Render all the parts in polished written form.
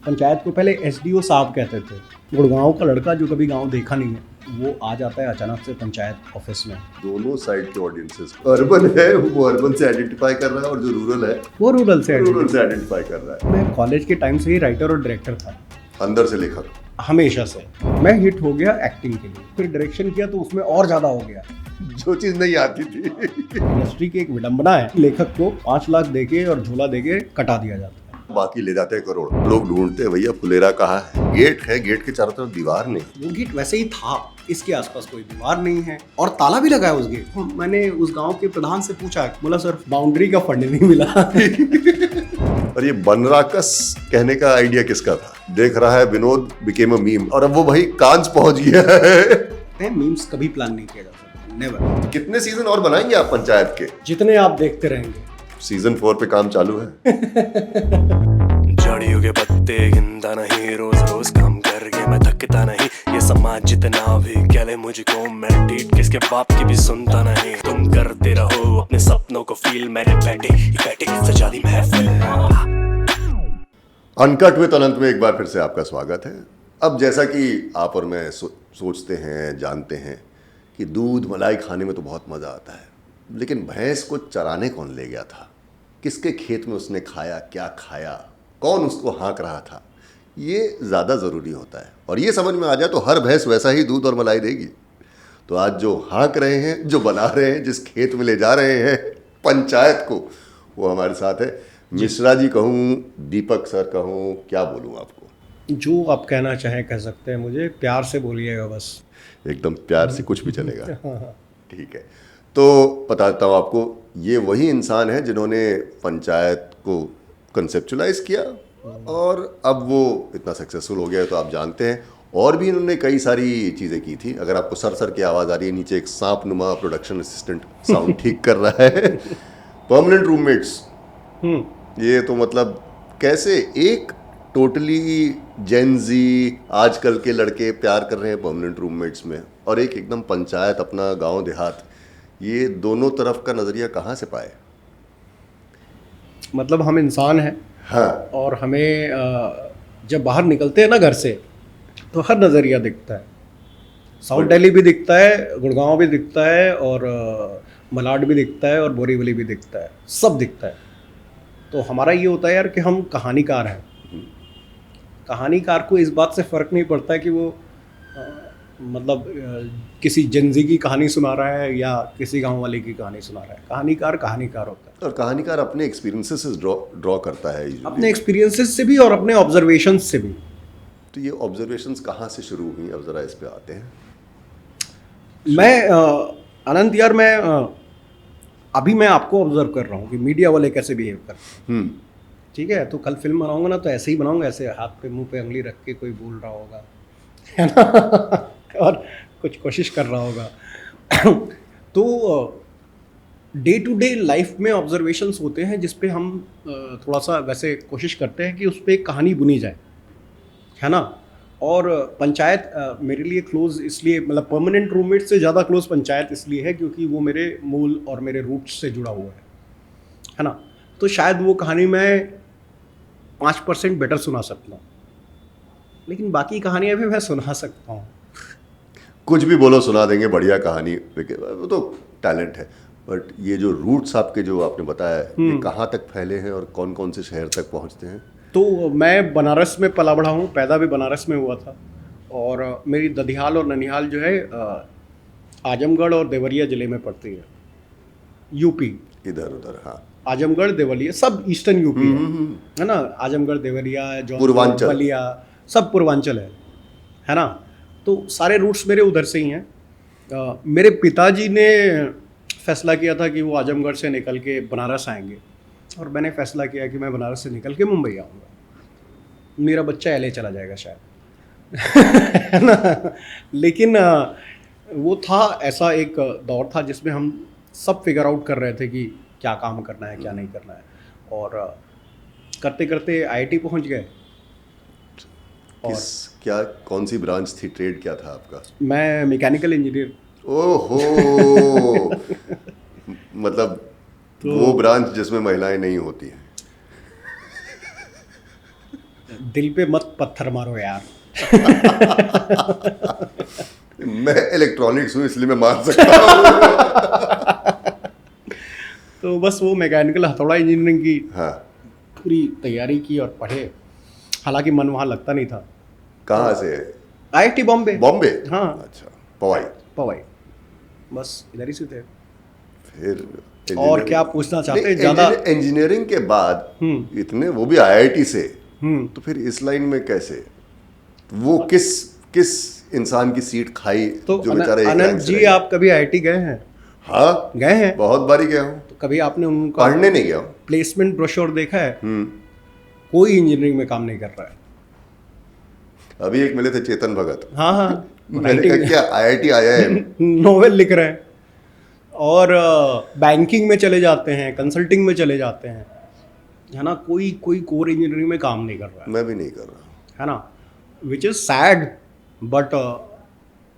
पंचायत को पहले एसडीओ साहब कहते थे। गुड़गांव का लड़का जो कभी गांव देखा नहीं है वो आ जाता है अचानक से पंचायत ऑफिस में। दोनों साइड के ऑडियंसेस, अर्बन है वो अर्बन से आइडेंटिफाई कर रहा है और जो रूरल है वो रूरल से आइडेंटिफाई कर रहा है। मैं कॉलेज के टाइम से ही राइटर और डायरेक्टर था, अंदर से लेखक हमेशा से। मैं हिट हो गया एक्टिंग के लिए, फिर डायरेक्शन किया तो उसमें और ज्यादा हो गया। जो चीज नहीं आती थी। इंडस्ट्री की एक विडंबना है, लेखक को 5 लाख देके और झोला देके कटा दिया जाता है। बाकी ले जाते हैं करोड़। लोग ढूंढते हैं भैया फुलेरा कहाँ है। गेट है, गेट के चारों तरफ दीवार नहीं। वो गेट वैसे ही था, इसके आसपास कोई दीवार नहीं है और ताला भी लगा है उस गेट। मैंने उस गांव के प्रधान से पूछा, बोला सर बाउंड्री का फंड नहीं मिला। और ये बनराकस कहने का आइडिया किसका था? देख रहा है विनोद बिकेम अ मीम और अब वो भाई कांच पहुंच गया है। मीम्स कभी प्लान नहीं किया जा सकता, नेवर। कितने सीजन और बनाएंगे आप पंचायत के? जितने आप देखते रहेंगे। सीजन 4 पे काम चालू है। झाड़ियों के पत्ते गिनता नहीं, रोज रोज काम करके मैं थकता नहीं। ये समाज जितना भी कह ले मुझको, मैं डीट किसके बाप की भी सुनता नहीं। तुम करते रहो अपने सपनों को फील, मैंने बैठे सजा दी महफिल। अनकट विद अनंत में एक बार फिर से आपका स्वागत है। अब जैसा कि आप और मैं सोचते हैं, जानते हैं कि दूध मलाई खाने में तो बहुत मज़ा आता है, लेकिन भैंस को चराने कौन ले गया था, किसके खेत में उसने खाया, क्या खाया, कौन उसको हाँक रहा था, ये ज़्यादा ज़रूरी होता है। और ये समझ में आ जाए तो हर भैंस वैसा ही दूध और मलाई देगी। तो आज जो हाँक रहे हैं, जो बना रहे हैं, जिस खेत में ले जा रहे हैं पंचायत को, वो हमारे साथ है। मिश्रा जी कहूँ, दीपक सर कहूँ, क्या बोलूँ आपको? जो आप कहना चाहें कह सकते हैं, मुझे प्यार से बोलिएगा बस। एकदम प्यार से कुछ भी चलेगा। ठीक है, तो बताता हूँ आपको, ये वही इंसान है जिन्होंने पंचायत को कंसेप्चुलाइज किया और अब वो इतना सक्सेसफुल हो गया है तो आप जानते हैं। और भी इन्होंने कई सारी चीज़ें की थी। अगर आपको सर की आवाज़ आ रही है, नीचे एक सांप नुमा प्रोडक्शन असिस्टेंट साउंड ठीक कर रहा है। परमानेंट रूममेट्स, ये तो मतलब कैसे एक टोटली जेनजी आजकल के लड़के प्यार कर रहे हैं परमानेंट रूममेट्स में, और एक एकदम पंचायत, अपना गांव देहात, ये दोनों तरफ का नज़रिया कहाँ से पाए? मतलब हम इंसान हैं। हाँ। और हमें जब बाहर निकलते हैं ना घर से, तो हर नज़रिया दिखता है। साउथ दिल्ली भी दिखता है, गुड़गांव भी दिखता है, और मलाड भी दिखता है, और बोरीवली भी दिखता है, सब दिखता है। तो हमारा ये होता है यार कि हम कहानीकार हैं। कहानीकार को इस बात से फ़र्क नहीं पड़ता है कि वो मतलब किसी जंजी की कहानी सुना रहा है या किसी गांव वाले की कहानी सुना रहा है। कहानीकार कहानीकार होता है। और कहानीकार अपने एक्सपीरियंसेस से ड्रॉ करता है, अपने एक्सपीरियंसेस से भी और अपने ऑब्जर्वेशंस से भी। तो ये ऑब्जर्वेशंस कहाँ से शुरू हुई, अब ज़रा इस पे आते हैं। मैं अनंत यार, मैं अभी मैं आपको ऑब्जर्व कर रहा हूँ कि मीडिया वाले कैसे बिहेव करते हैं। ठीक है, तो कल फिल्म बनाऊंगा ना तो ऐसे ही बनाऊंगा, ऐसे हाथ पे मुंह पे उंगली रख के कोई बोल रहा होगा, है ना, और कुछ कोशिश कर रहा होगा। तो डे टू डे लाइफ में ऑब्जर्वेशंस होते हैं जिस पे हम थोड़ा सा वैसे कोशिश करते हैं कि उस पर एक कहानी बुनी जाए, है ना। और पंचायत मेरे लिए क्लोज इसलिए, मतलब परमानेंट रूममेट से ज़्यादा क्लोज पंचायत इसलिए है क्योंकि वो मेरे मूल और मेरे रूट्स से जुड़ा हुआ है ना। तो शायद वो कहानी मैं 5% बेटर सुना सकता हूँ, लेकिन बाकी कहानियाँ भी मैं सुना सकता हूँ। कुछ भी बोलो सुना देंगे, बढ़िया कहानी, वो तो टैलेंट है। बट ये जो रूट्स आपके जो आपने बताया, ये कहाँ तक फैले हैं और कौन कौन से शहर तक पहुँचते हैं? तो मैं बनारस में पला बढ़ा हूँ, पैदा भी बनारस में हुआ था, और मेरी ददिहाल और ननिहाल जो है आजमगढ़ और देवरिया ज़िले में पड़ती है, यूपी। इधर उधर, हाँ। आजमगढ़ देवरिया सब ईस्टर्न यूपी है ना। आजमगढ़, देवरिया, पूर्वांचल, बलिया, सब पूर्वांचल है ना। तो सारे रूट्स मेरे उधर से ही हैं। मेरे पिताजी ने फैसला किया था कि वो आजमगढ़ से निकल के बनारस आएंगे, और मैंने फैसला किया कि मैं बनारस से निकल के मुंबई आऊँगा। मेरा बच्चा एलए चला जाएगा शायद, है ना। लेकिन वो था, ऐसा एक दौर था जिसमें हम सब फिगर आउट कर रहे थे कि क्या काम करना है, क्या नहीं करना है, और करते करते आईआईटी पहुंच गए। और क्या कौन सी ब्रांच थी, ट्रेड क्या था आपका? मैं मैकेनिकल इंजीनियर। ओहो। मतलब तो वो ब्रांच जिसमें महिलाएं नहीं होती हैं। दिल पे मत पत्थर मारो यार। मैं इलेक्ट्रॉनिक्स हूँ इसलिए मैं मान सकता हूँ। तो बस वो मैकेनिकल हथौड़ा इंजीनियरिंग की हाँ, पूरी तैयारी की और पढ़े। हालांकि मन वहाँ लगता नहीं था। कहाँ से? IIT बॉम्बे। बॉम्बे? हाँ, अच्छा, पवाई। पवाई, बस इधर ही से थे। फिर और engineering- क्या पूछना चाहते हैं नहीं, ज़्यादा? इंजीनियरिंग के बाद इतने, वो भी IIT से, तो फिर इस लाइन में कैसे? वो किस इंसान की सीट खाई तो जो बेचारा एक अनंत रैंक से जी, रह गया? आप कभी IIT गए हैं? हाँ, गए हैं? बहुत बारी गया हूँ। तो कभी आपने उनका पढ़ने नहीं गया हूँ। प्लेसमेंट ब्रोशर देखा है? कोई इंजीनियरिंग में काम नहीं कर रहा है। अभी एक मिले थे, चेतन भगत। हाँ हाँ, मैंने कहा क्या IIT आया है? नोवेल लिख रहे हैं और बैंकिंग में चले जाते हैं, कंसल्टिंग में चले जाते हैं, है ना। कोई कोर इंजीनियरिंग में काम नहीं कर रहा मैं भी नहीं कर रहा। है ना, which is sad, but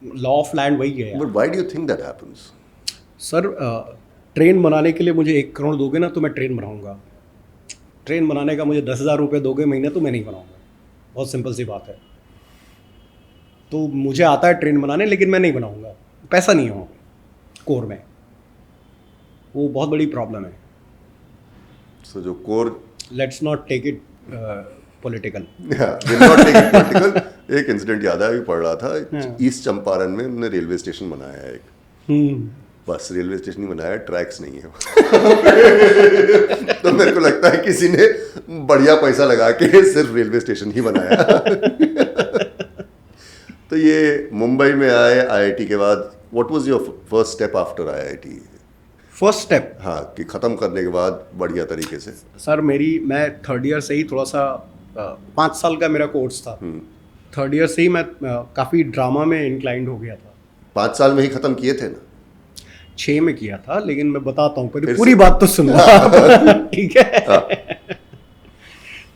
law of land वही है। But why do you think that happens? Sir, train बनाने के लिए मुझे 1 करोड़ दोगे ना तो मैं ट्रेन बनाऊंगा। ट्रेन बनाने का मुझे 10,000 रुपये दोगे महीने तो मैं नहीं बनाऊंगा। बहुत सिंपल सी बात है। तो मुझे आता है ट्रेन बनाने, लेकिन मैं नहीं बनाऊंगा, पैसा नहीं हो कोर में। वो बहुत बड़ी प्रॉब्लम है। सो जो core, let's not take it political. एक इंसिडेंट याद है, अभी पढ़ रहा था, ईस्ट चंपारण में उन्होंने रेलवे स्टेशन बनाया है एक। बस रेलवे स्टेशन ही बनाया, ट्रैक्स नहीं है। तो मेरे को लगता है किसी ने बढ़िया पैसा लगा के सिर्फ रेलवे स्टेशन ही बनाया। तो ये मुंबई में आए IIT के बाद, what was your first step after IIT? First step, हाँ, कि ख़त्म करने के बाद बढ़िया तरीके से। सर मैं 3rd ईयर से ही थोड़ा सा 5 साल का मेरा कोर्स था। 3rd ईयर से ही मैं काफ़ी ड्रामा में इंक्लाइंड हो गया था। 5 साल में ही ख़त्म किए थे ना? 6 में किया था, लेकिन मैं बताता हूँ, फिर पूरी से- बात तो सुन लो। ठीक है।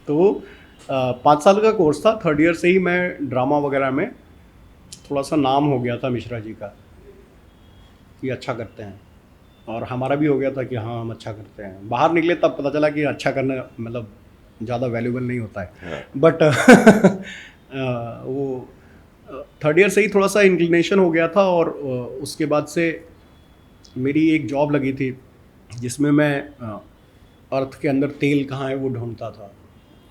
तो 5 साल का कोर्स था। 3rd ईयर से ही मैं ड्रामा वगैरह में थोड़ा सा नाम हो गया था मिश्रा जी का कि अच्छा करते हैं, और हमारा भी हो गया था कि हाँ हम अच्छा करते हैं। बाहर निकले तब पता चला कि अच्छा करना मतलब ज़्यादा वैल्यूबल नहीं होता है। बट वो 3rd ईयर से ही थोड़ा सा इंक्लिनेशन हो गया था। और उसके बाद से मेरी एक जॉब लगी थी जिसमें मैं अर्थ के अंदर तेल कहाँ है वो ढूंढता था।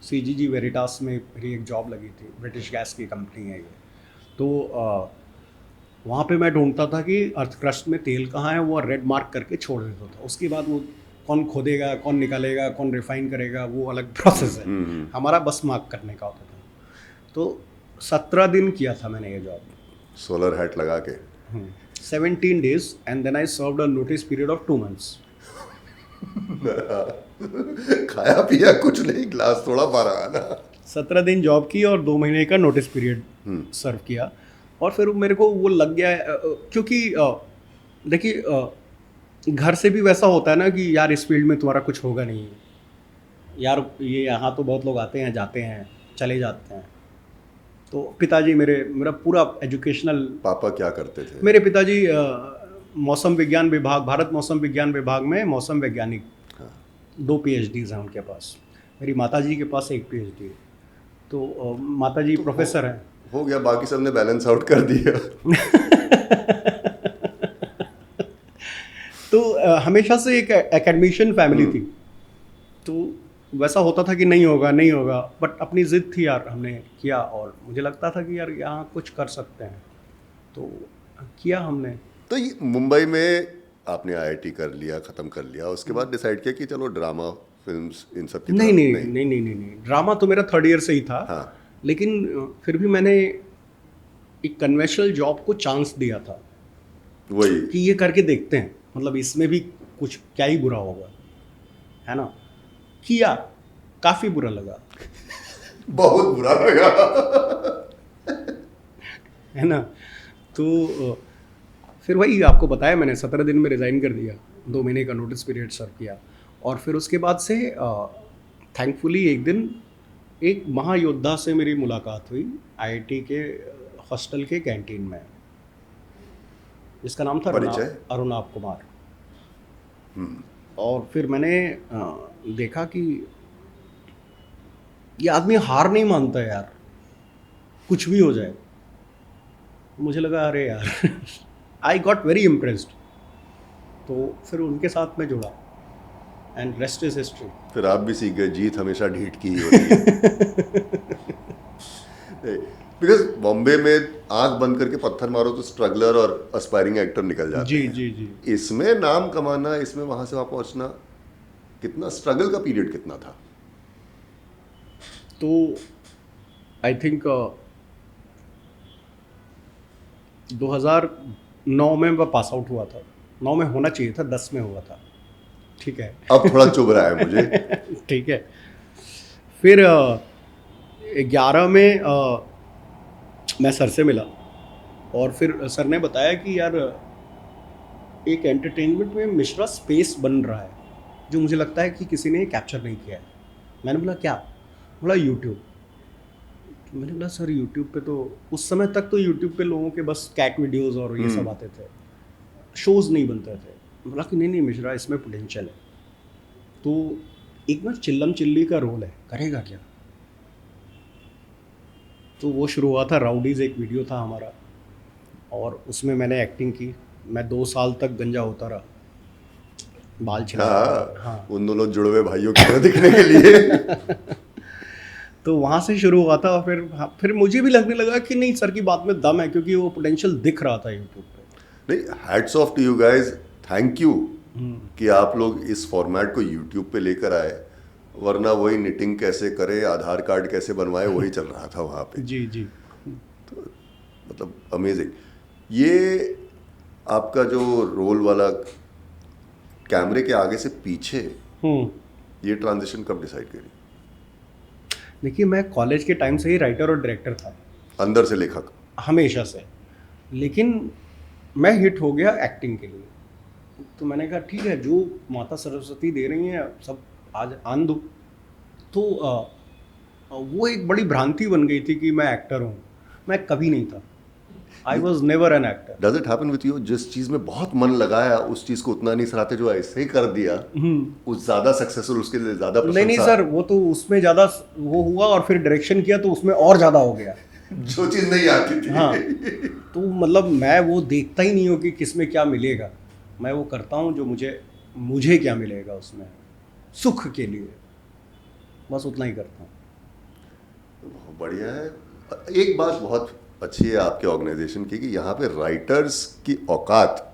CGG वेरिटास में मेरी एक जॉब लगी थी, ब्रिटिश गैस की कंपनी है ये। तो वहाँ पे मैं ढूंढता था कि अर्थ क्रस्ट में तेल कहाँ है, वो रेड मार्क करके छोड़ देता था। उसके बाद वो कौन खोदेगा, कौन निकालेगा, कौन रिफाइन करेगा, वो अलग प्रोसेस है। हमारा बस मार्क करने का होता था। तो 17 दिन किया था मैंने ये जॉब, सोलर हैट लगा के। 17 days, and then I served a notice period of 2 months. खाया पिया कुछ नहीं, ग्लास थोड़ा मारा ना। 17 दिन जॉब की और 2 महीने का नोटिस पीरियड सर्व किया। और फिर मेरे को वो लग गया क्योंकि देखिए घर से भी वैसा होता है ना कि यार इस फील्ड में तुम्हारा कुछ होगा नहीं यार, ये यहाँ तो बहुत लोग आते हैं जाते हैं चले जाते हैं। तो पिताजी मेरा पूरा एजुकेशनल, पापा क्या करते थे? मेरे पिताजी मौसम विज्ञान विभाग, भारत मौसम विज्ञान विभाग में मौसम वैज्ञानिक, 2 PhDs हैं उनके पास। मेरी माताजी के पास 1 PhD है। तो माताजी प्रोफेसर हैं। हो गया, बाकी सब ने बैलेंस आउट कर दिया। तो हमेशा से एक एकेडमिशियन फैमिली थी। तो वैसा होता था कि नहीं होगा, बट अपनी ज़िद थी यार, हमने किया। और मुझे लगता था कि यार यहाँ कुछ कर सकते हैं, तो किया हमने। तो ये मुंबई में आपने IIT कर लिया, ख़त्म कर लिया, उसके बाद डिसाइड किया कि चलो ड्रामा, फिल्म्स, इन सब की तरफ नहीं, ड्रामा तो मेरा 3rd ईयर से ही था। हाँ। लेकिन फिर भी मैंने एक कन्वेंशनल जॉब को चांस दिया था वही कि ये करके देखते हैं, मतलब इसमें भी कुछ क्या ही बुरा होगा, है ना। किया, काफ़ी बुरा लगा। बहुत बुरा लगा। है ना। तो फिर वही आपको बताया मैंने, 17 दिन में रिज़ाइन कर दिया, 2 महीने का नोटिस पीरियड सर्व किया। और फिर उसके बाद से थैंकफुली एक दिन एक महायोद्धा से मेरी मुलाकात हुई IIT के हॉस्टल के कैंटीन में, जिसका नाम था अरुणाब कुमार। और फिर मैंने देखा कि ये आदमी हार नहीं मानता है यार, कुछ भी हो जाए। मुझे लगा अरे यार आई गॉट वेरी इम्प्रेस्ड। तो फिर उनके साथ में जुड़ा एंड रेस्ट इज हिस्ट्री। फिर आप भी सीख गए जीत हमेशा ढीठ की ही होती है। बिकॉज बॉम्बे में आंख बंद करके पत्थर मारो तो स्ट्रगलर और एस्पायरिंग एक्टर निकल जाते जी हैं। जी जी। इसमें नाम कमाना, इसमें वहां से वहां पहुंचना, कितना स्ट्रगल का पीरियड कितना था? तो आई थिंक 2009 में मैं पास आउट हुआ था। 9 में होना चाहिए था, 10 में हुआ था। ठीक है। अब थोड़ा चुभ रहा है मुझे। ठीक है। फिर 11 में मैं सर से मिला और फिर सर ने बताया कि यार एक एंटरटेनमेंट में मिश्रा स्पेस बन रहा है जो मुझे लगता है कि किसी ने कैप्चर नहीं किया है। मैंने बोला क्या? बोला यूट्यूब। मैंने बोला सर यूट्यूब पे तो उस समय तक तो यूट्यूब पे लोगों के बस कैट वीडियोस और ये सब आते थे, शोज़ नहीं बनते थे। बोला कि नहीं मिश्रा इसमें पोटेंशियल है। तो एक ना चिल्लम चिल्ली का रोल है, करेगा क्या? तो वो शुरू हुआ था, राउडीज़ एक वीडियो था हमारा और उसमें मैंने एक्टिंग की। मैं 2 साल तक गंजा होता रहा, बाल छिला। हाँ, उन दोनों जुड़वे भाइयों की तरह दिखने के लिए। तो वहाँ से शुरू हुआ था और फिर मुझे भी लगने लगा कि नहीं सर की बात में दम है, क्योंकि वो पोटेंशियल दिख रहा था यूट्यूब पे। नहीं, hats off to you guys, thank you कि आप लोग इस फॉर्मेट को यूट्यूब पे लेकर आए, वरना वही निटिंग कैसे करे, आधार कार्ड कैसे बनवाए, वही चल रहा था वहाँ पे। जी जी। तो मतलब अमेजिंग। ये आपका जो रोल वाला कैमरे के आगे से पीछे, ये ट्रांजिशन कब डिसाइड करी? देखिए मैं कॉलेज के टाइम से ही राइटर और डायरेक्टर था, अंदर से लेखक हमेशा से। लेकिन मैं हिट हो गया एक्टिंग के लिए। तो मैंने कहा ठीक है, जो माता सरस्वती दे रही हैं सब आज आन दो। तो वो एक बड़ी भ्रांति बन गई थी कि मैं एक्टर हूँ। मैं कभी नहीं था। I was never an actor. Does it happen with you? जिस चीज़ में बहुत मन लगाया उस चीज़ को उतना नहीं सराहते, जो ऐसे ही कर दिया उस ज़्यादा सक्सेसफुल, उसके लिए ज़्यादा प्रशंसा। नहीं सर, वो तो उसमें ज़्यादा वो हुआ और फिर डायरेक्शन किया तो उसमें और ज़्यादा हो गया। जो चीज़ नहीं आती थी। हाँ, तो मतलब मैं वो देखता ही नहीं हूँ कि किस में क्या मिलेगा। मैं वो करता हूँ जो मुझे क्या मिलेगा उसमें, सुख के लिए, बस उतना ही करता हूँ। बहुत बढ़िया है। एक बात बहुत अच्छी है आपके ऑर्गेनाइजेशन की कि यहाँ पे राइटर्स की औकात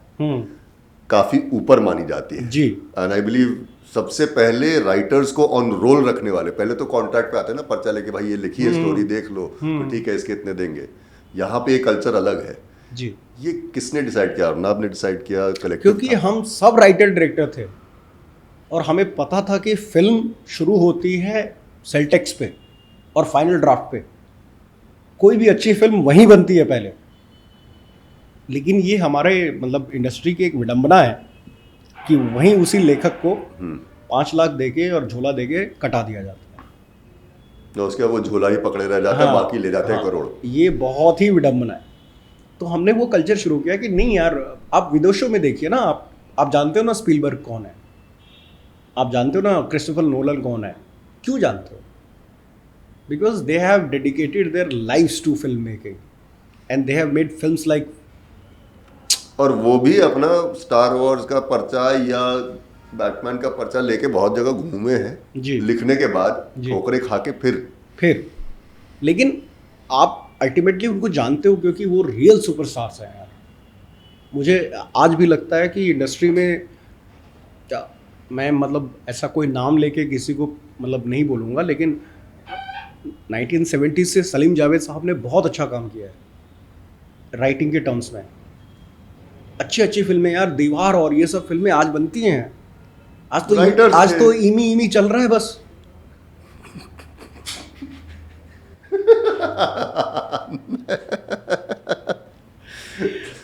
काफ़ी ऊपर मानी जाती है जी। एंड आई बिलीव सबसे पहले राइटर्स को ऑन रोल रखने वाले, पहले तो कॉन्ट्रैक्ट पे आते हैं ना, पर्चा लेके भाई ये लिखी है स्टोरी, देख लो तो ठीक है, इसके इतने देंगे। यहाँ पे ये कल्चर अलग है जी। ये किसने डिसाइड किया? अर्नब ने डिसाइड किया, कलेक्टिव? क्योंकि हम सब राइटर डायरेक्टर थे और हमें पता था कि फिल्म शुरू होती है सेलटेक्स पे और फाइनल ड्राफ्ट पे। कोई भी अच्छी फिल्म वहीं बनती है पहले। लेकिन ये हमारे मतलब इंडस्ट्री की एक विडंबना है कि वहीं उसी लेखक को 5 लाख देके और झोला देके कटा दिया जाता है। तो उसके वो झोला ही पकड़े रह जाता है, बाकी ले जाते हैं करोड़। ये बहुत ही विडंबना है। तो हमने वो कल्चर शुरू किया कि नहीं यार, आप विदेशों में देखिए ना, आप जानते हो ना स्पीलबर्ग कौन है, आप जानते हो ना क्रिस्टोफर नोलन कौन है। क्यों जानते हो? Because they have dedicated their lives to film making and they have made films like. और वो भी अपना स्टार वॉर्स का पर्चा या बैटमैन का पर्चा लेके बहुत जगह घूमे हैं जी। लिखने के बाद, ठोकरे खा के फिर लेकिन आप अल्टीमेटली उनको जानते हो क्योंकि वो रियल सुपरस्टार्स हैं यार। मुझे आज भी लगता है कि इंडस्ट्री में क्या, मैं मतलब ऐसा कोई नाम लेके किसी को मतलब नहीं बोलूँगा, लेकिन 1970 से सलीम जावेद साहब ने बहुत अच्छा काम किया है राइटिंग के टर्म्स में। अच्छी फिल्में यार, दीवार और ये सब फिल्में आज बनती हैं। आज तो इमी चल रहा है बस।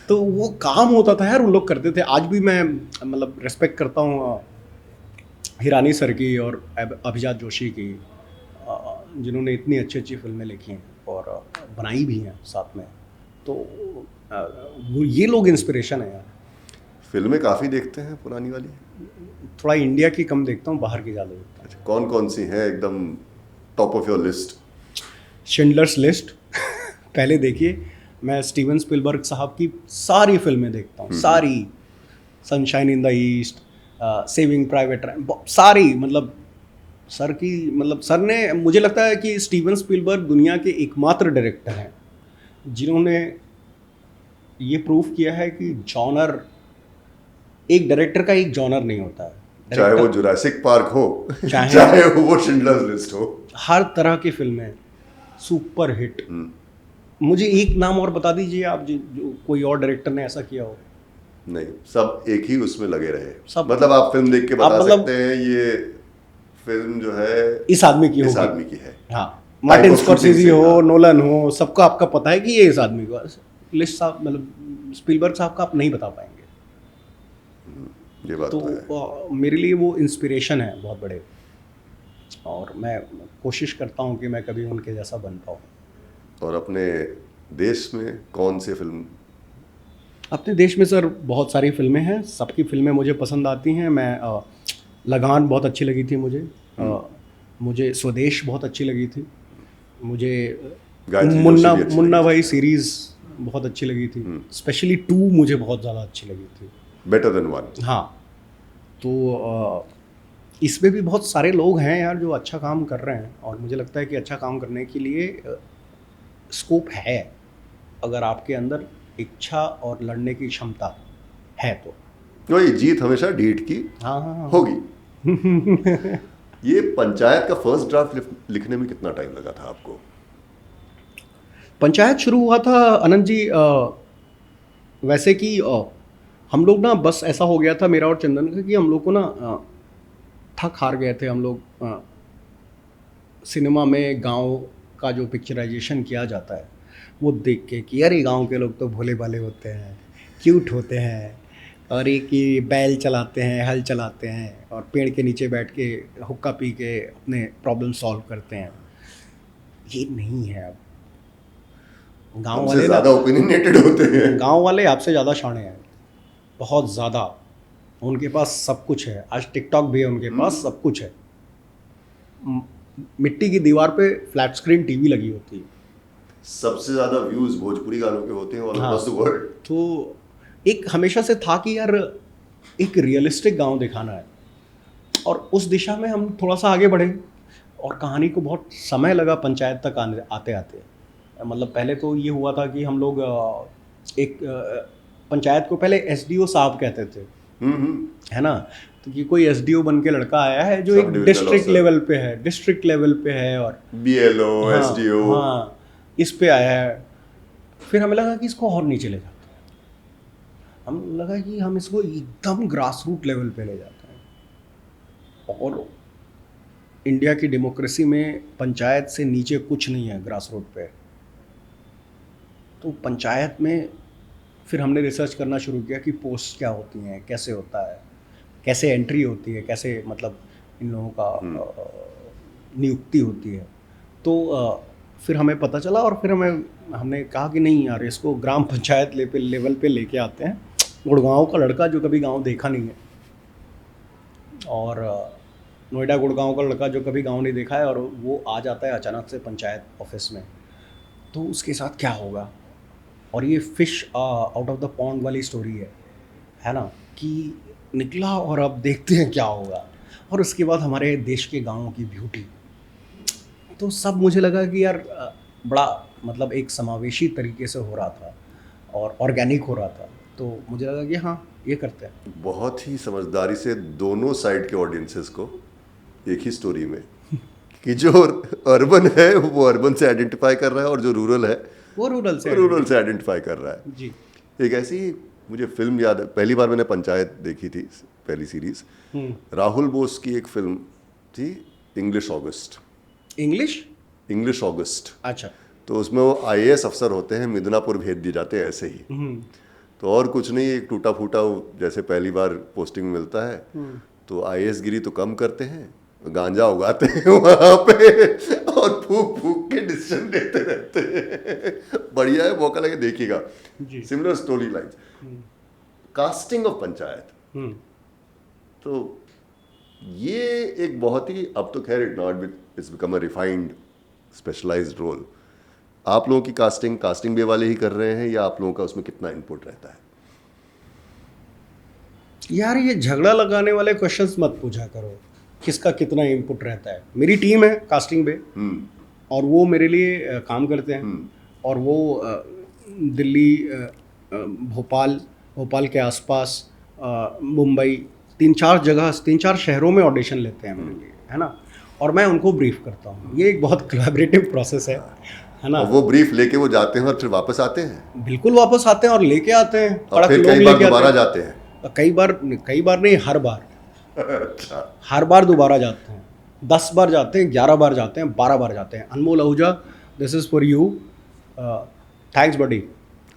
तो वो काम होता था यार, उन लोग करते थे। आज भी मैं मतलब रिस्पेक्ट करता हूँ हिरानी सर की और अभिजात जोशी की, जिन्होंने इतनी अच्छी फिल्में लिखी हैं और बनाई भी हैं साथ में। तो वो ये लोग इंस्पिरेशन है यार। फिल्में काफ़ी देखते हैं पुरानी वाली? थोड़ा इंडिया की कम देखता हूँ, बाहर की ज़्यादा देखता हूँ। अच्छा, कौन कौन सी हैं एकदम top of your list? Schindler's list पहले देखिए, मैं स्टीवन स्पिलबर्ग साहब की सारी फिल्में देखता हूँ, सारी, sunshine in the east, saving private Ryan, सारी, मतलब सर ने, मुझे लगता है कि स्टीवन स्पिलबर्ग दुनिया के एकमात्र डायरेक्टर हैं जिन्होंने ये प्रूफ किया है कि जॉनर, एक डायरेक्टर का एक जॉनर नहीं होता है, चाहे वो जुरासिक पार्क हो, चाहे वो शिंडलर्स लिस्ट हो, हर तरह की फिल्में सुपर हिट। मुझे एक नाम और बता दीजिए आप, जो कोई और डायरेक्टर ने ऐसा किया हो। नहीं, सब एक ही उसमें लगे रहे, सब, मतलब आप फिल्म देख के बता मतलब, सकते हैं ये फिल्म जो है इस आदमी की इस आदमी की है। हाँ, मार्टिन स्कॉर्सेज़ी हो, नोलन हो, सबका आपका पता है कि ये इस आदमी का। लिस्ट साहब, मतलब स्पिलबर्ग साहब का आप नहीं बता पाएंगे। ये बात तो है। मेरे लिए वो इंस्पिरेशन है बहुत बड़े, और मैं कोशिश करता हूँ कि मैं कभी उनके जैसा बन पाऊँ। और अपने देश में कौन सी फिल्म? अपने देश में सर बहुत सारी फिल्में हैं, सबकी फिल्में मुझे पसंद आती हैं। मैं लगान बहुत अच्छी लगी थी मुझे, मुझे स्वदेश बहुत अच्छी लगी थी, मुझे मुन्ना भाई सीरीज़ बहुत अच्छी लगी थी, स्पेशली 2 मुझे बहुत ज़्यादा अच्छी लगी थी, बेटर देन 1। हाँ, तो इसमें भी बहुत सारे लोग हैं यार जो अच्छा काम कर रहे हैं, और मुझे लगता है कि अच्छा काम करने के लिए स्कोप है, अगर आपके अंदर इच्छा और लड़ने की क्षमता है तो ये जीत हमेशा ढीठ की हाँ होगी। ये पंचायत का फर्स्ट ड्राफ्ट लिखने में कितना टाइम लगा था आपको? पंचायत शुरू हुआ था आनंद जी, वैसे कि हम लोग ना, बस ऐसा हो गया था मेरा और चंदन का कि हम लोग को ना थक हार गए थे हम लोग सिनेमा में गांव का जो पिक्चराइजेशन किया जाता है वो देख के कि यार ये गांव के लोग तो भोले भाले होते हैं, क्यूट होते हैं, और एक ही बैल चलाते हैं, हल चलाते हैं, और पेड़ के नीचे बैठ के हुक्का पी के अपने प्रॉब्लम सॉल्व करते हैं। ये नहीं है। अब गांव वाले ज़्यादा ओपिनियनेटेड होते हैं। गांव वाले आपसे ज़्यादा शाणे हैं, बहुत ज़्यादा। उनके पास सब कुछ है, आज टिकटॉक भी है उनके पास, सब कुछ है। मिट्टी की दीवार पे फ्लैट स्क्रीन टीवी लगी होती है। सबसे ज़्यादा व्यूज़ भोजपुरी गानों के होते हैं ऑल अक्रॉस द वर्ल्ड। तो एक हमेशा से था कि यार एक रियलिस्टिक गांव दिखाना है, और उस दिशा में हम थोड़ा सा आगे बढ़े, और कहानी को बहुत समय लगा पंचायत तक आते आते। मतलब पहले तो ये हुआ था कि हम लोग एक पंचायत को पहले एसडीओ साहब कहते थे, है ना, तो कि कोई एसडीओ बन के लड़का आया है जो एक डिस्ट्रिक्ट लेवल पे है, और बीएलओ, एसडीओ, हाँ, इस पे आया है। फिर हमें लगा कि इसको और नीचे ले जाते हैं, हम लगा कि हम इसको एकदम ग्रास रूट लेवल पे ले जाते हैं, और इंडिया की डेमोक्रेसी में पंचायत से नीचे कुछ नहीं है ग्रास रूट पे। तो पंचायत में फिर हमने रिसर्च करना शुरू किया कि पोस्ट क्या होती हैं, कैसे होता है, कैसे एंट्री होती है, कैसे मतलब इन लोगों का नियुक्ति होती है। तो फिर हमें पता चला, और फिर हमने कहा कि नहीं यार, इसको ग्राम पंचायत लेवल पे लेके आते हैं। गुड़गांव का लड़का जो कभी गांव देखा नहीं है, और नोएडा गुड़गांव का लड़का जो कभी गांव नहीं देखा है, और वो आ जाता है अचानक से पंचायत ऑफिस में, तो उसके साथ क्या होगा। और ये fish out of the pond वाली स्टोरी है ना, कि निकला और अब देखते हैं क्या होगा। और उसके बाद हमारे देश के गाँवों की ब्यूटी, तो सब मुझे लगा कि यार बड़ा मतलब एक समावेशी तरीके से हो रहा था और ऑर्गेनिक हो रहा था। तो मुझे लगा कि हाँ, ये करते हैं। बहुत ही समझदारी से दोनों साइड के ऑडियंसेस को एक ही स्टोरी में कि जो अर्बन है वो अर्बन से आइडेंटिफाई कर रहा है, और जो रूरल है वो रूरल से आइडेंटिफाई कर रहा है जी। एक ऐसी मुझे फिल्म याद है, पहली बार मैंने पंचायत देखी थी, पहली सीरीज, राहुल बोस की एक फिल्म थी, इंग्लिश ऑगस्ट। अच्छा। तो उसमें वो आईएएस अफसर होते हैं, मिदनापुर भेज दिए जाते हैं ऐसे ही। तो और कुछ नहीं, एक टूटा फूटा जैसे पहली बार पोस्टिंग मिलता है, तो आईएएस गिरी तो कम करते हैं, गांजा उगाते हैं वहाँ पे, और फूक फूक के डिसीजन लेते रहते हैं। बढ़िया है, मौका लगे देखिएगा। Similar story lines. Casting of Panchayat, तो ये एक बहुत ही, अब तो खैर it's become a refined specialised role. आप लोगों की कास्टिंग बे वाले ही कर रहे हैं या आप लोगों का उसमें कितना इनपुट रहता है? यार ये झगड़ा लगाने वाले क्वेश्चंस मत पूछा करो, किसका कितना इनपुट रहता है। मेरी टीम है कास्टिंग पे, और वो मेरे लिए काम करते हैं, और वो दिल्ली, भोपाल के आसपास, मुंबई, 3-4 शहरों में ऑडिशन लेते हैं मेरे लिए, है ना। और मैं उनको ब्रीफ करता हूँ। ये एक बहुत कोलैबोरेटिव प्रोसेस है ना। और वो ब्रीफ लेके वो जाते हैं और फिर वापस आते हैं? बिल्कुल वापस आते हैं और लेके आते हैं। और फिर कई बार दोबारा जाते हैं? कई बार नहीं, हर बार। अच्छा। हर बार दोबारा जाते हैं। 10 बार जाते हैं, 11 बार जाते हैं, 12 बार जाते हैं। Anmol Ahuja, this is for you, thanks buddy.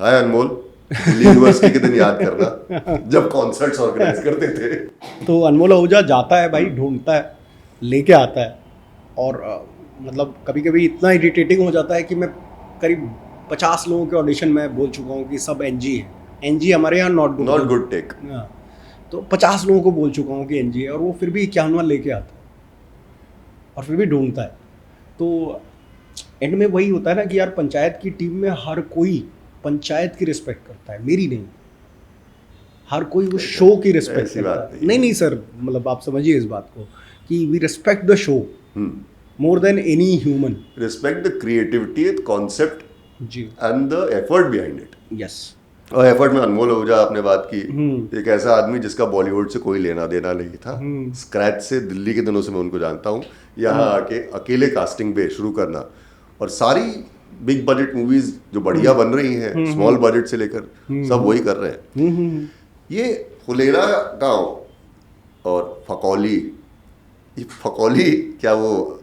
Hi Anmol, Delhi university के दिन याद करना जब कॉन्सर्ट्स ऑर्गेनाइज करते थे। तो अनमोल आहूजा जाता है भाई, ढूंढता है, लेके आता है। और मतलब कभी कभी इतना इरिटेटिंग हो जाता है कि मैं करीब 50 लोगों के ऑडिशन में बोल चुका हूँ कि सब एनजी है। एनजी हमारे यहाँ नॉट गुड टेक। हाँ, तो 50 लोगों को बोल चुका हूँ कि एनजी है, और वो फिर भी 51वां लेके आता है और फिर भी ढूंढता है। तो एंड में वही होता है ना कि यार पंचायत की टीम में हर कोई पंचायत की रिस्पेक्ट करता है, मेरी नहीं। हर कोई उस शो की रिस्पेक्ट करता है। नहीं सर, मतलब आप समझिए इस बात को कि we respect the show more than any human. Respect the creativity, the concept जी, and the effort behind it. yes. और एफर्ट में अनमोल आहूजा आपने बात की, एक ऐसा आदमी जिसका बॉलीवुड से कोई लेना देना नहीं था, स्क्रैच से, दिल्ली के दिनों से मैं उनको जानता हूँ, यहाँ आके अकेले कास्टिंग पे शुरू करना, और सारी बिग बजट मूवीज जो बढ़िया बन रही हैं, स्मॉल बजट से लेकर सब वही कर रहे हैं। ये फुलेरा गांव और फकौली, ये फकौली क्या वो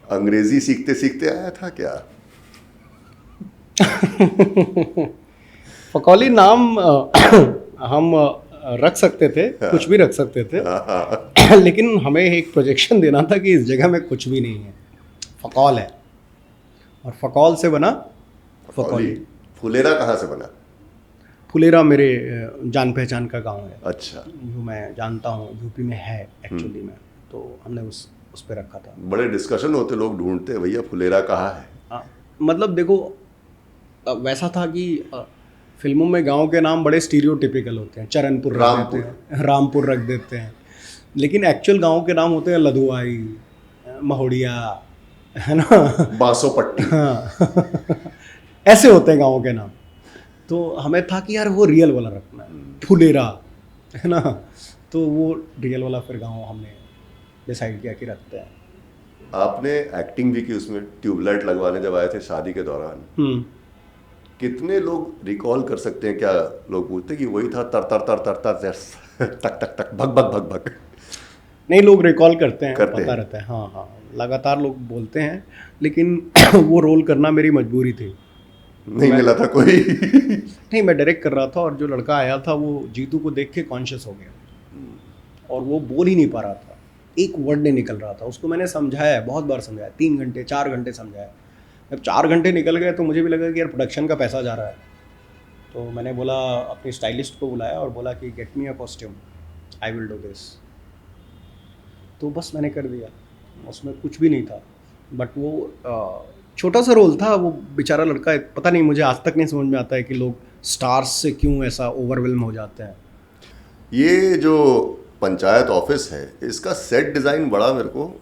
अंग्रेजी सीखते सीखते आया था क्या? फकौली नाम हम रख सकते थे, कुछ भी रख सकते थे, लेकिन हमें एक प्रोजेक्शन देना था कि इस जगह में कुछ भी नहीं है, फकौल है, और फकौल से बना फकौली। फुलेरा कहाँ से बना? फुलेरा मेरे जान पहचान का गांव है। अच्छा। जो मैं जानता हूँ यूपी में है एक्चुअली में, तो हमने उस पे रखा था। बड़े डिस्कशन होते, लोग ढूंढते भैया फुलेरा कहाँ है। मतलब देखो, वैसा था कि फिल्मों में गांव के नाम बड़े स्टीरियोटिपिकल होते हैं, चरणपुर रख देते हैं, रामपुर रख देते हैं, लेकिन एक्चुअल गांव के नाम होते हैं लधुआई, महोड़िया, है ना, बांसोपट्टी, हाँ ऐसे होते हैं गाँव के नाम। तो हमें था कि यार वो रियल वाला रखना है, फुलेरा, है ना, तो वो रियल वाला फिर गाँव हमने डिसाइड किया कि रखते हैं। आपने एक्टिंग भी की उसमें, ट्यूबलाइट लगवाने जब आए थे शादी के दौरान, कितने लोग रिकॉल कर सकते हैं? क्या लोग पूछते कि वही था तर तर तर तर तर तक तक तक भग भग भग भग? नहीं, लोग रिकॉल करते हैं, पता रहता है। हाँ हाँ, लगातार लोग बोलते हैं, लेकिन वो रोल करना मेरी मजबूरी थी। नहीं मिला था कोई? नहीं, मैं डायरेक्ट कर रहा था, और जो लड़का आया था वो जीतू को देख के कॉन्शियस हो गया, और वो बोल ही नहीं पा रहा था, एक वर्ड नहीं निकल रहा था। उसको मैंने समझाया, बहुत बार समझाया, 3 घंटे 4 घंटे समझाया। जब 4 घंटे निकल गए तो मुझे भी लगा कि यार प्रोडक्शन का पैसा जा रहा है। तो मैंने बोला, अपनी स्टाइलिस्ट को बुलाया और बोला कि get me a costume, I will do this. तो बस मैंने कर दिया, उसमें कुछ भी नहीं था, बट वो छोटा सा रोल था। वो बेचारा लड़का, पता नहीं, मुझे आज तक नहीं समझ में आता है कि लोग स्टार्स से क्यों ऐसा ओवरवेल्म हो जाते हैं। ये जो पंचायत ऑफिस है, इसका सेट डिज़ाइन बड़ा मेरे को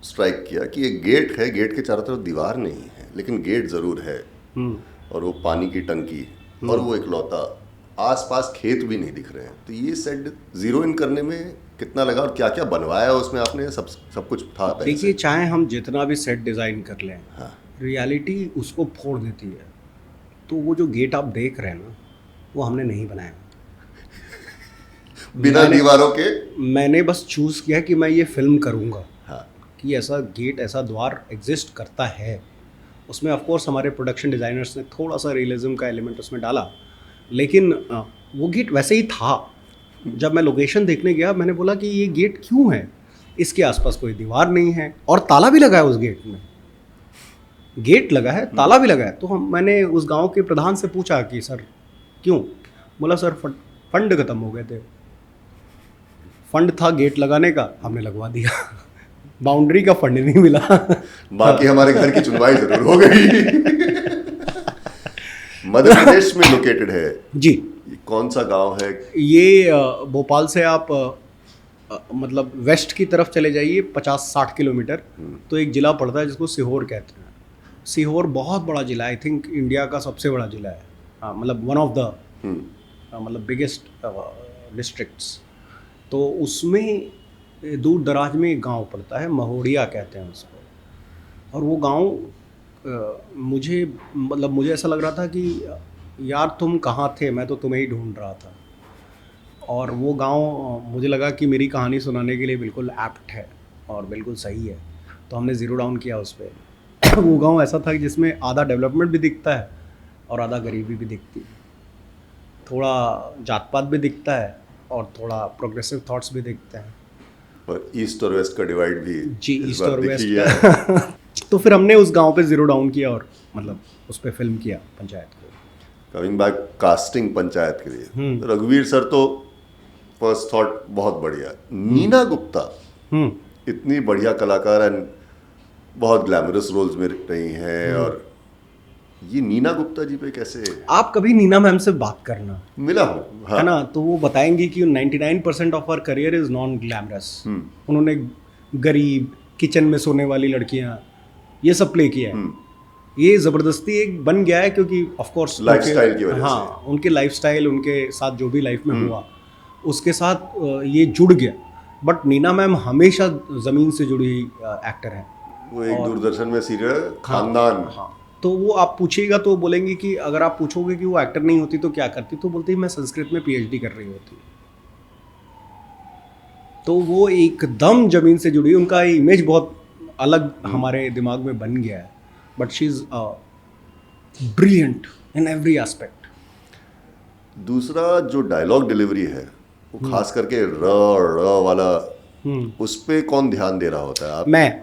स्ट्राइक किया कि एक गेट है, गेट के चारों तरफ दीवार नहीं है, लेकिन गेट ज़रूर है, और वो पानी की टंकी, और वो इकलौता, आसपास खेत भी नहीं दिख रहे हैं। तो ये सेट जीरो इन करने में कितना लगा, और क्या क्या बनवाया उसमें आपने? सब कुछ था? देखिए, चाहे हम जितना भी सेट डिज़ाइन कर लें, हाँ, रियलिटी उसको फोड़ देती है। तो वो जो गेट आप देख रहे हैं ना, वो हमने नहीं बनाया, बिना दीवारों के। मैंने बस चूज़ किया कि मैं ये फिल्म करूँगा, हाँ, कि ऐसा गेट, ऐसा द्वार एग्जिस्ट करता है। उसमें ऑफ कोर्स हमारे प्रोडक्शन डिज़ाइनर्स ने थोड़ा सा रियलिज्म का एलिमेंट उसमें डाला, लेकिन वो गेट वैसे ही था। जब मैं लोकेशन देखने गया, मैंने बोला कि ये गेट क्यों है, इसके आसपास कोई दीवार नहीं है, और ताला भी लगा है उस गेट में। गेट लगा है, ताला भी लगा है। तो मैंने उस गांव के प्रधान से पूछा कि सर क्यों? बोला सर फंड ख़त्म हो गए थे। फंड था गेट लगाने का, हमने लगवा दिया। बाउंड्री का फंड नहीं मिला। बाकी हमारे घर की चुनवाई जरूर हो गई। मध्य प्रदेश में लोकेटेड है जी। ये कौन सा गांव है? ये भोपाल से आप मतलब वेस्ट की तरफ चले जाइए 50-60 किलोमीटर, तो एक ज़िला पड़ता है जिसको सीहोर कहते हैं। सीहोर बहुत बड़ा ज़िला है, आई थिंक इंडिया का सबसे बड़ा ज़िला है। हाँ, मतलब वन ऑफ द मतलब बिगेस्ट डिस्ट्रिक्ट्स। तो उसमें दूर दराज में एक गांव पड़ता है, महोड़िया कहते हैं उसको। और वो गांव मुझे ऐसा लग रहा था कि यार तुम कहाँ थे, मैं तो तुम्हें ही ढूंढ रहा था। और वो गांव मुझे लगा कि मेरी कहानी सुनाने के लिए बिल्कुल एप्ट है और बिल्कुल सही है, तो हमने ज़ीरो डाउन किया उस पर। वो गांव ऐसा था कि जिसमें आधा डेवलपमेंट भी दिखता है और आधा गरीबी भी दिखती है, थोड़ा जात पात भी दिखता है और थोड़ा प्रोग्रेसिव थॉट्स भी दिखते हैं। और ईस्ट और वेस्ट का डिवाइड भी जी, इस ईस्ट बार और दिख वेस्ट ही गया। तो फिर हमने उस गांव पे ज़ीरो डाउन किया और मतलब उस पर फिल्म किया पंचायत को। कमिंग बैक कास्टिंग पंचायत के लिए, रघुवीर सर तो फर्स्ट थॉट बहुत बढ़िया। नीना गुप्ता इतनी बढ़िया कलाकार एंड बहुत ग्लैमरस रोल्स में रही हैं, और ये नीना गुप्ता जी पे कैसे? आप कभी नीना मैम से बात करना, मिला हूँ, हाँ। है ना, तो वो बताएंगी कि 99% of our career is non glamorous. उन्होंने गरीब, किचन में सोने वाली लड़कियां, ये सब प्ले किया है। ये ज़बरदस्ती एक बन गया है क्योंकि ऑफ कोर्स लाइफस्टाइल की वजह से। हाँ, उनके लाइफस्टाइल, उनके साथ जो भी लाइफ में हुआ उसके साथ ये जुड़ गया। बट नीना मैम हमेशा ज़मीन से जुड़ी एक्टर हैं। वो एक दूरदर्शन में सीरियल खानदान, हाँ, तो वो आप पूछिएगा तो बोलेंगी कि अगर आप पूछोगे कि वो एक्टर नहीं होती तो क्या करती, तो बोलती मैं संस्कृत में PhD कर रही होती। तो वो एकदम जमीन से जुड़ी, उनका इमेज बहुत अलग हमारे दिमाग में बन गया है। But she is brilliant in every aspect. दूसरा जो डायलॉग डिलीवरी है वो खास करके र वाला, उस पे कौन ध्यान दे रहा होता है? आप मैं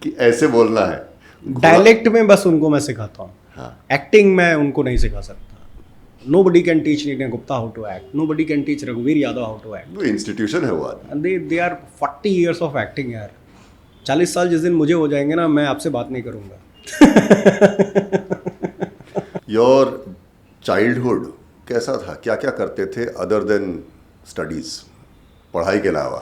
कि ऐसे बोलना है? डायलेक्ट में बस उनको मैं सिखाता हूँ, हाँ। एक्टिंग में उनको नहीं सिखा सकता। Nobody can teach Neena Gupta how to act. Nobody can teach Raghuveer Yadav how to act. वो इंस्टीट्यूशन है वो आदमी। And they are 40 years of acting यार। 40 साल जिस दिन मुझे हो जाएंगे ना, मैं आपसे बात नहीं करूँगा। योर चाइल्डहुड कैसा था? क्या क्या करते थे अदर देन स्टडीज, पढ़ाई के अलावा?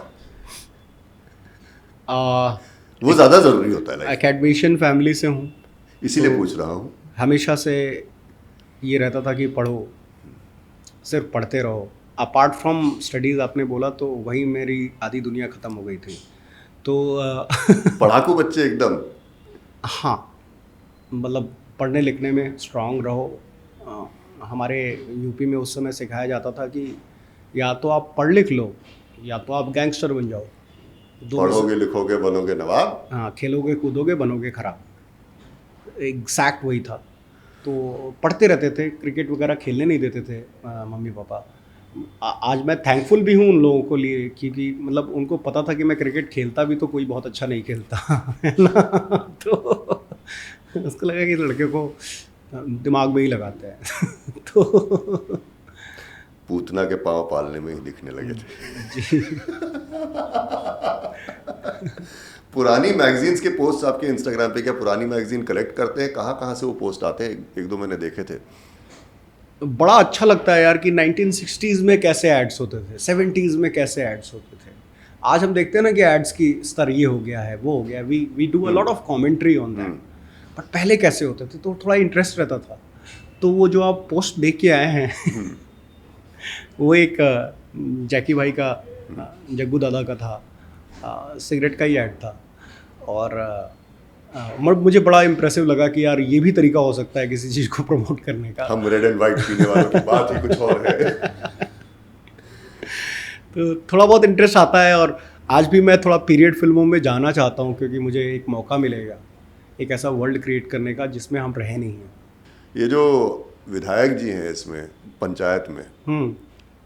वो ज़्यादा ज़रूरी होता है। एकेडमिशियन फैमिली से हूँ, इसीलिए पूछ रहा हूँ। हमेशा से ये रहता था कि पढ़ो, सिर्फ पढ़ते रहो। अपार्ट फ्रॉम स्टडीज़ आपने बोला तो वही मेरी आधी दुनिया ख़त्म हो गई थी। तो पढ़ाकू बच्चे एकदम। हाँ, मतलब पढ़ने लिखने में स्ट्रांग रहो। हमारे यूपी में उस समय सिखाया जाता था कि या तो आप पढ़ लिख लो या तो आप गैंगस्टर बन जाओ। पढ़ोगे लिखोगे बनोगे नवाब, हाँ, खेलोगे कूदोगे बनोगे खराब। एग्जैक्ट वही था। तो पढ़ते रहते थे, क्रिकेट वगैरह खेलने नहीं देते थे मम्मी पापा। आज मैं थैंकफुल भी हूँ उन लोगों को लिए, क्योंकि मतलब उनको पता था कि मैं क्रिकेट खेलता भी तो कोई बहुत अच्छा नहीं खेलता है ना। तो उसको लगा कि लड़के को दिमाग में ही लगाते हैं। तो पूतना के पाँव पालने में ही दिखने लगे थे। जी। पुरानी मैगजीन्स के पोस्ट आपके इंस्टाग्राम पे, क्या पुरानी मैगजीन कलेक्ट करते हैं? कहाँ से वो पोस्ट आते हैं? एक दो मैंने देखे थे। बड़ा अच्छा लगता है यार कि 1960s में कैसे एड्स होते थे, 70s में कैसे एड्स होते थे। आज हम देखते हैं ना कि एड्स की स्तर ये हो गया है, वो हो गया। We do a lot of commentary on that. But पहले कैसे होते थे तो थोड़ा इंटरेस्ट रहता था। तो वो जो आप पोस्ट देख के आए हैं वो एक जैकी भाई का, जग्गू दादा का था, सिगरेट का ही ऐड था। और मुझे बड़ा इम्प्रेसिव लगा कि यार ये भी तरीका हो सकता है किसी चीज़ को प्रमोट करने का। हम रेड एंड वाइट पीने वालों की बात ही कुछ और है। तो थोड़ा बहुत इंटरेस्ट आता है। और आज भी मैं थोड़ा पीरियड फिल्मों में जाना चाहता हूँ, क्योंकि मुझे एक मौका मिलेगा एक ऐसा वर्ल्ड क्रिएट करने का जिसमें हम रहे नहीं हैं। ये जो विधायक जी हैं इसमें पंचायत में,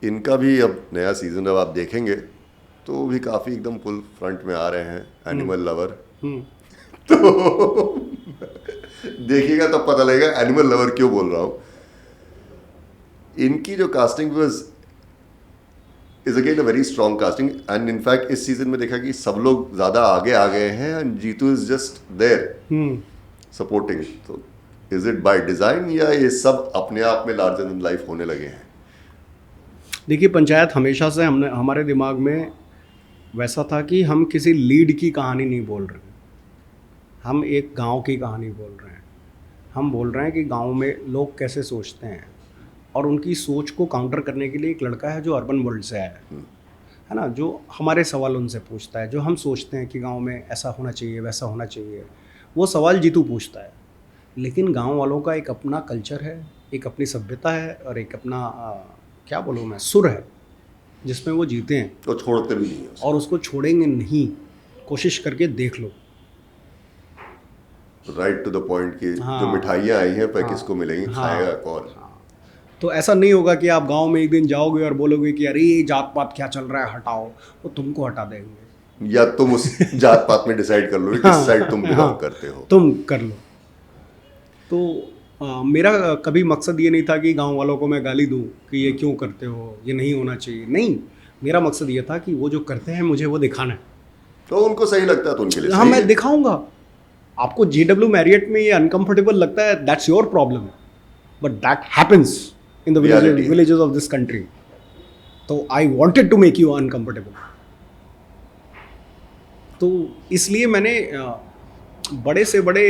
इनका भी अब नया सीजन अब आप देखेंगे तो वो भी काफ़ी एकदम फुल फ्रंट में आ रहे हैं, एनिमल लवर। तो देखिएगा तब पता लगेगा एनिमल लवर क्यों बोल रहा हूँ। इनकी जो casting was is again a very strong casting and in fact इस सीजन में देखा कि सब लोग ज़्यादा आगे आ गए हैं and Jeetu is just there supporting. तो इज इट बाय डिज़ाइन या ये सब अपने आप में लार्जर देन लाइफ होने लगे हैं? देखिए, पंचायत हमेशा से हमारे दिमाग में वैसा था कि हम किसी लीड की कहानी नहीं बोल रहे हैं, हम एक गांव की कहानी बोल रहे हैं. हम बोल रहे हैं कि गांव में लोग कैसे सोचते हैं और उनकी सोच को काउंटर करने के लिए एक लड़का है जो अर्बन वर्ल्ड से आया है ना, जो हमारे सवाल उनसे पूछता है, जो हम सोचते हैं कि गांव में ऐसा होना चाहिए, वैसा होना चाहिए, वो सवाल जीतू पूछता है. लेकिन गांव वालों का एक अपना कल्चर है, एक अपनी सभ्यता है और एक अपना क्या बोलूँ मैं, सुर है जिसमें वो जीते हैं. तो छोड़ते भी नहीं हैं और उसको छोड़ेंगे नहीं. कोशिश करके देख लो. राइट टू द पॉइंट कि हाँ, जो मिठाइयाँ आई हैं पर हाँ, किसको मिलेंगी, हाँ, खाएगा कौन. तो ऐसा नहीं होगा कि आप गांव में एक दिन जाओगे और बोलोगे कि अरे ये जात पात क्या चल रहा है, हटाओ, वो तुमको हटा देंगे. या तुम उस जात पात में डिसाइड कर लो कि किस साइड तुम बिलोंग करते हो. तुम कर लो. तो मेरा कभी मकसद ये नहीं था कि गांव वालों को मैं गाली दूं कि ये क्यों करते हो, ये नहीं होना चाहिए. नहीं, मेरा मकसद ये था कि वो जो करते हैं मुझे वो दिखाना है. तो उनको सही लगता है तो उनके लिए हाँ, सही मैं है. दिखाऊंगा. आपको JW मैरियट में ये अनकंफर्टेबल लगता है, that's your problem, but that happens in the Reality. Villages of this country. तो I wanted to make you uncomfortable. तो इसलिए मैंने बड़े से बड़े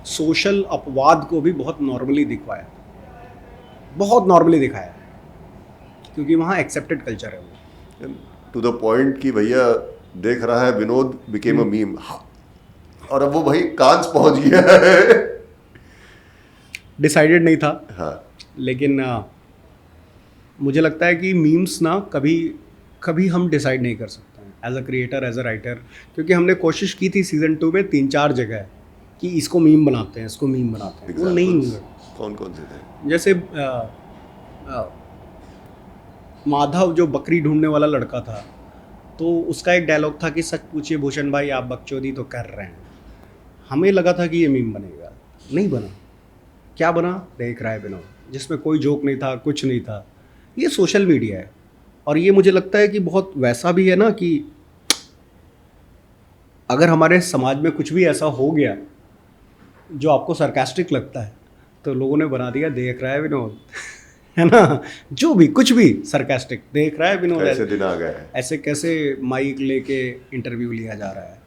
सोशल अपवाद को भी बहुत नॉर्मली दिखवाया, बहुत नॉर्मली दिखाया, क्योंकि वहाँ एक्सेप्टेड कल्चर है वो. टू द पॉइंट कि भैया देख रहा है विनोद बिकेम अ मीम, और अब वो भाई कांस पहुंच गया है. डिसाइडेड नहीं था. हाँ, लेकिन मुझे लगता है कि मीम्स ना कभी हम डिसाइड नहीं कर सकते हैं as a creator, as a writer, क्योंकि हमने कोशिश की थी सीज़न 2 में 3-4 जगह कि इसको मीम बनाते हैं, इसको मीम बनाते हैं. वो नहीं हुआ. कौन कौन से थे? जैसे माधव जो बकरी ढूंढने वाला लड़का था, तो उसका एक डायलॉग था कि सच पूछिए भूषण भाई, आप बकचोदी तो कर रहे हैं. हमें लगा था कि ये मीम बनेगा, नहीं बना. क्या बना? देख रहा है विनोद, जिसमें कोई जोक नहीं था, कुछ नहीं था. ये सोशल मीडिया है, और ये मुझे लगता है कि बहुत वैसा भी है ना कि अगर हमारे समाज में कुछ भी ऐसा हो गया जो आपको सरकास्टिक लगता है, तो लोगों ने बना दिया देख रहा है विनोद है ना, जो भी कुछ भी सरकास्टिक, देख रहा है विनोद. ऐसे दिन आ गए हैं. ऐसे कैसे माइक लेके इंटरव्यू लिया जा रहा है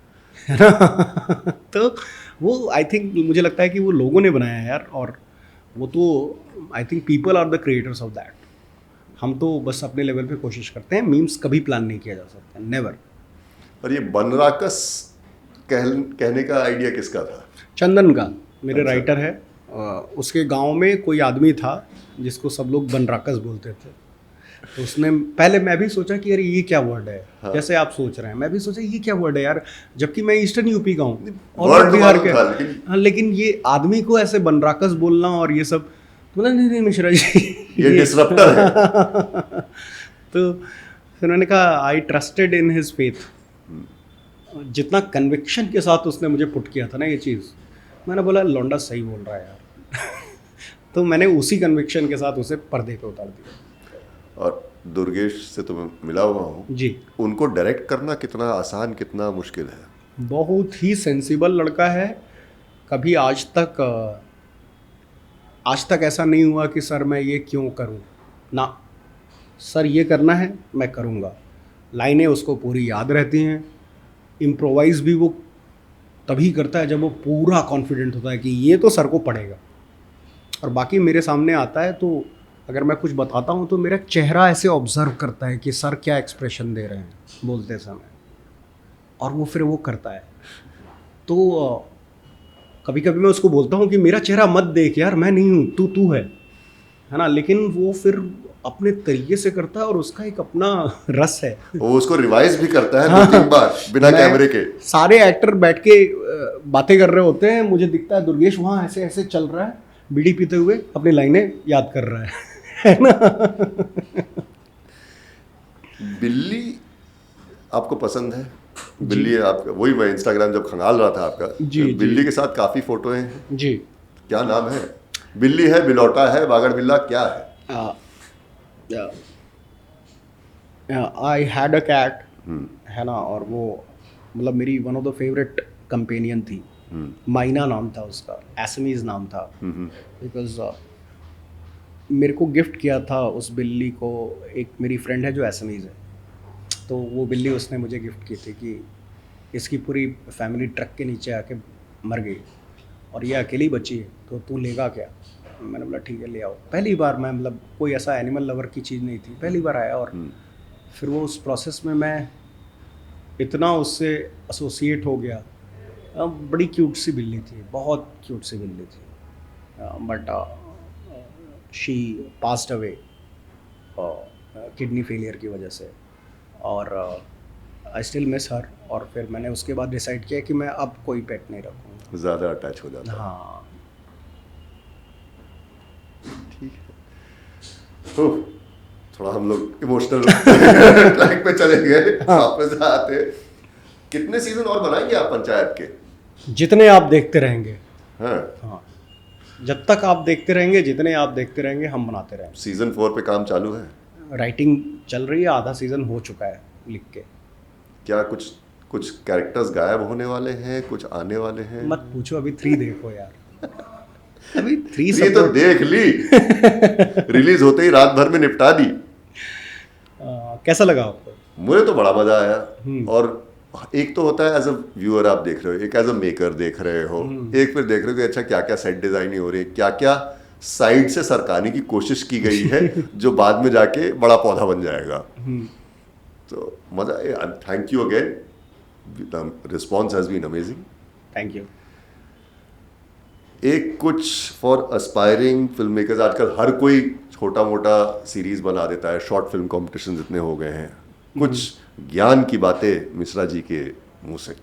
ना. तो वो आई थिंक, मुझे लगता है कि वो लोगों ने बनाया है यार, और वो तो I think people are the creators of that. हम तो बस अपने लेवल पे कोशिश करते हैं. मीम्स कभी प्लान नहीं किया जा सकता, नेवर. और ये बनराकस कहने का आइडिया किसका था? चंदन का, मेरे अच्छा. राइटर है. उसके गांव में कोई आदमी था जिसको सब लोग बनराकस बोलते थे. तो उसने, पहले मैं भी सोचा कि यार ये क्या वर्ड है. हाँ. जैसे आप सोच रहे हैं, मैं भी सोचा ये क्या वर्ड है यार, जबकि मैं ईस्टर्न यूपी का हूँ और बिहार के. हाँ, लेकिन ये आदमी को ऐसे बनराकस बोलना और ये सब, बोला नहीं मिश्रा जी ये डिसरप्टर है. तो फिर मैंने कहा आई ट्रस्टेड इन हिज फेथ. जितना कन्विक्शन के साथ उसने मुझे पुट किया था ना ये चीज़, मैंने बोला लौंडा सही बोल रहा है यार. तो मैंने उसी कन्विक्शन के साथ उसे पर्दे पे उतार दिया. और दुर्गेश से तो मैं मिला हुआ हूँ जी. उनको डायरेक्ट करना कितना आसान, कितना मुश्किल है? बहुत ही सेंसिबल लड़का है. कभी आज तक ऐसा नहीं हुआ कि सर मैं ये क्यों करूं ना. सर ये करना है, मैं करूंगा. लाइनें उसको पूरी याद रहती हैं. इम्प्रोवाइज़ भी वो तभी करता है जब वो पूरा कॉन्फिडेंट होता है कि ये तो सर को पड़ेगा. और बाकी मेरे सामने आता है तो अगर मैं कुछ बताता हूँ तो मेरा चेहरा ऐसे ऑब्जर्व करता है कि सर क्या एक्सप्रेशन दे रहे हैं बोलते समय, और वो फिर वो करता है. तो कभी कभी मैं उसको बोलता हूँ कि मेरा चेहरा मत देख यार, मैं नहीं हूँ, तू है ना. लेकिन वो फिर अपने तरीके से करता है और उसका एक अपना रस है. वो उसको रिवाइज भी करता है 2-3 बार बिना कैमरे के. सारे एक्टर बैठ के बातें कर रहे होते हैं, मुझे दिखता है दुर्गेश वहाँ ऐसे ऐसे चल रहा है, बीड़ी पीते हुए अपनी लाइनें याद कर रहा है ना. बिल्ली आपको पसंद है? बिल्ली आपका, वही मैं इंस्टाग्राम जब खंगाल रहा था आपका, जी, बिल्ली के साथ काफ़ी फोटो हैं जी. क्या नाम है? बिल्ली है, बिलौटा है, बागड़ बिल्ला, क्या है? आई हैड अ कैट, है ना, और वो मतलब मेरी one of the favourite companion थी। माइना नाम था उसका, एसमीज नाम था, बिकॉज मेरे को गिफ्ट किया था उस बिल्ली को एक मेरी फ्रेंड है जो एसमीज है, तो वो बिल्ली उसने मुझे गिफ्ट की थी कि इसकी पूरी फैमिली ट्रक के नीचे आके मर गई और ये अकेली बची है, तो तू लेगा क्या? मैंने बोला ठीक है ले आओ। पहली बार मैं, मतलब कोई ऐसा एनिमल लवर की चीज़ नहीं थी, पहली बार आया, और फिर वो उस प्रोसेस में मैं इतना उससे एसोसिएट हो गया। बड़ी क्यूट सी बिल्ली थी, बहुत क्यूट सी बिल्ली थी, but she passed away kidney failure की वजह से, और आई स्टिल मिस हर। और फिर मैंने उसके बाद डिसाइड किया कि मैं अब कोई पेट नहीं रखूँगा। ज़्यादा अटैच हो जाता है। हाँ, ठीक है। ओह, थोड़ा हम लोग इमोशनल ट्रैक पे चले गए, वापस आते। कितने सीजन और बनाएंगे आप पंचायत के? जितने आप देखते रहेंगे। हाँ, हाँ, जब तक आप देखते रहेंगे, जितने आप देखते रहेंगे, हम बनाते रहेंगे। सीजन 4 पे काम चालू है? राइटिंग चल रही है, आधा सीजन हो चुका है लिख के। क्या कुछ कैरेक्टर्स गायब होने वाले हैं, कुछ आने वाले हैं? मत पूछो, अभी 3 देखो यार। अभी 3 ये तो देख ली, रिलीज होते ही रात भर में निपटा दी। कैसा लगा आपको? मुझे तो बड़ा मजा आया। और एक तो होता है एज अ व्यूअर आप देख रहे हो, एक एज अ मेकर देख रहे हो, एक फिर देख रहे हो कि अच्छा क्या क्या सेट डिजाइनिंग हो रही है, क्या क्या साइड से सरकाने की कोशिश की गई है जो बाद में जाके बड़ा पौधा बन जाएगा। तो मजा, thank you again, response has been amazing. Thank you. एक कुछ फॉर एस्पायरिंग फिल्म मेकर्स, आजकल हर कोई छोटा मोटा सीरीज बना देता है, शॉर्ट फिल्म कॉम्पिटिशन इतने हो गए हैं, कुछ ज्ञान की बातें मिश्रा जी के मुंह से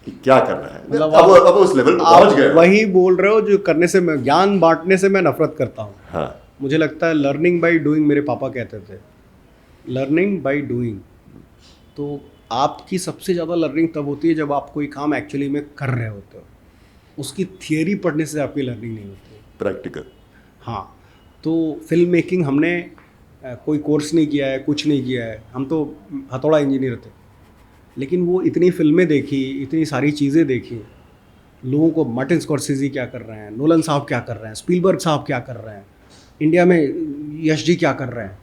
कि क्या करना है। मतलब अब उस लेवल पे पहुंच गए। वही बोल रहे हो जो करने से मैं, ज्ञान बांटने से मैं नफरत करता हूँ। हाँ, मुझे लगता है लर्निंग बाय डूइंग, मेरे पापा कहते थे लर्निंग बाय डूइंग। तो आपकी सबसे ज़्यादा लर्निंग तब होती है जब आप कोई काम एक्चुअली में कर रहे होते हो। उसकी थियरी पढ़ने से आपकी लर्निंग नहीं होती, प्रैक्टिकल। हाँ, तो फिल्म मेकिंग हमने कोई कोर्स नहीं किया है, कुछ नहीं किया है, हम तो हथौड़ा इंजीनियर थे, लेकिन वो इतनी फिल्में देखी, इतनी सारी चीज़ें देखी, लोगों को मार्टिन स्कॉर्सेज़ी क्या कर रहे हैं, नोलन साहब क्या कर रहे हैं, स्पीलबर्ग साहब क्या कर रहे हैं, इंडिया में यश जी क्या कर रहे हैं,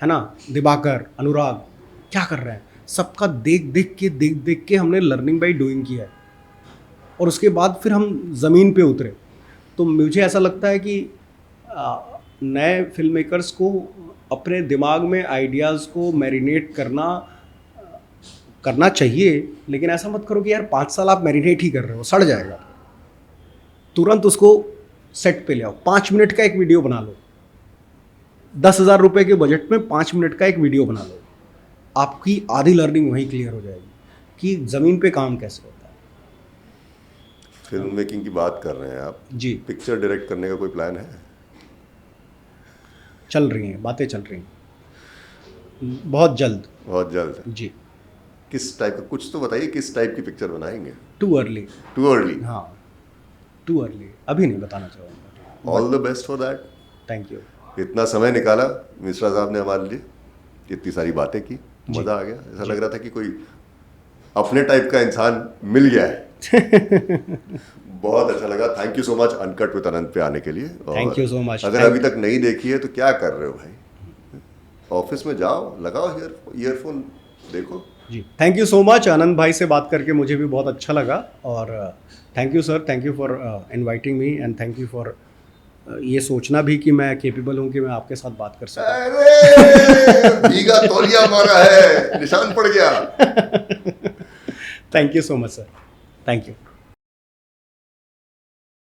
है ना, दिवाकर, अनुराग क्या कर रहे हैं, सबका देख देख के हमने लर्निंग बाय डूइंग किया है। और उसके बाद फिर हम ज़मीन पे उतरे। तो मुझे ऐसा लगता है कि नए फिल्म मेकर्स को अपने दिमाग में आइडियाज़ को मैरिनेट करना चाहिए, लेकिन ऐसा मत करो कि यार 5 साल आप मैरिनेट ही कर रहे हो, सड़ जाएगा। तुरंत उसको सेट पे ले आओ, 5 मिनट का एक वीडियो बना लो, 10,000 रुपये के बजट में 5 मिनट का एक वीडियो बना लो, आपकी आधी लर्निंग वहीं क्लियर हो जाएगी कि ज़मीन पे काम कैसे होता है। फिल्म मेकिंग की बात कर रहे हैं आप जी, पिक्चर डायरेक्ट करने का कोई प्लान है? चल रही हैं, बातें चल रही हैं, बहुत जल्द जी। किस टाइप का, कुछ तो बताइए, किस टाइप की पिक्चर बनाएंगे? Too early. हाँ, टू अर्ली, अभी नहीं बताना चाहूँगा। All the best for that. Thank you. इतना समय निकाला मिश्रा साहब ने हमारे लिए, इतनी सारी बातें की, मज़ा आ गया। ऐसा लग रहा था कि कोई अपने टाइप का इंसान मिल गया है। बहुत अच्छा लगा। Thank you so much uncut with Anant पे आने के लिए। Thank you so much. अगर अभी तक नहीं देखी है तो क्या कर रहे हो भाई, ऑफिस में जाओ, लगाओ ईयरफोन, देखो जी। Thank you so much. Anand भाई से बात करके मुझे भी बहुत अच्छा लगा, और thank you sir, thank you for inviting me, and thank you for ये सोचना भी कि मैं केपेबल हूँ कि मैं आपके साथ बात कर सकूँ। अरे भीगा तौलिया मारा है, निशान पड़ गया। Thank you so much sir, thank you.